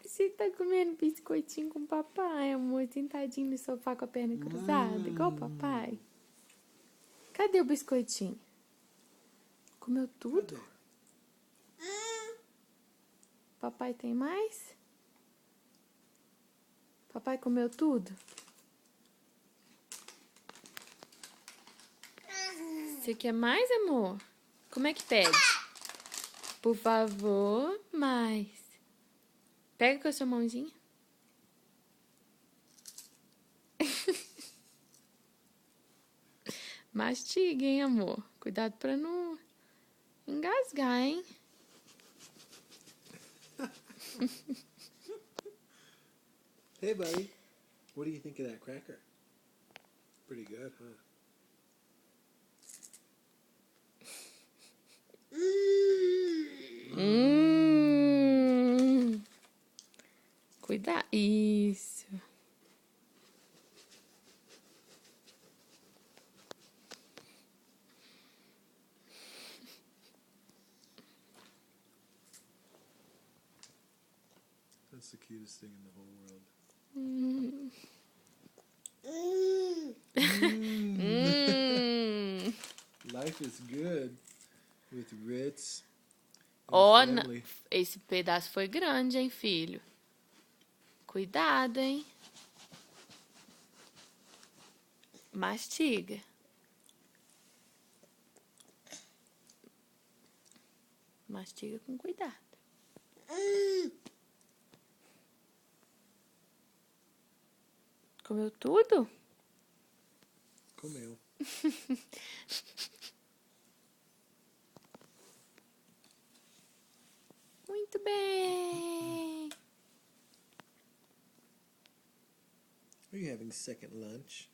Você tá comendo biscoitinho com o papai, amor, sentadinho no sofá com a perna cruzada, igual o papai. Cadê o biscoitinho? Comeu tudo? Cadê? Papai tem mais? Papai comeu tudo? Você quer mais, amor? Como é que pede? Por favor, mais. Pega com a sua mãozinha. Mastiga, hein, amor? Cuidado pra não engasgar, hein? Hey, buddy. What do you think of that cracker? Pretty good, huh? Cuidado. Isso. That's the cutest thing in the whole world. Life is good with Ritz and Ó, family. esse pedaço foi grande, hein, filho? Cuidado, hein? Mastiga. Mastiga com cuidado. Comeu tudo? Comeu. Muito bem. Are you having second lunch?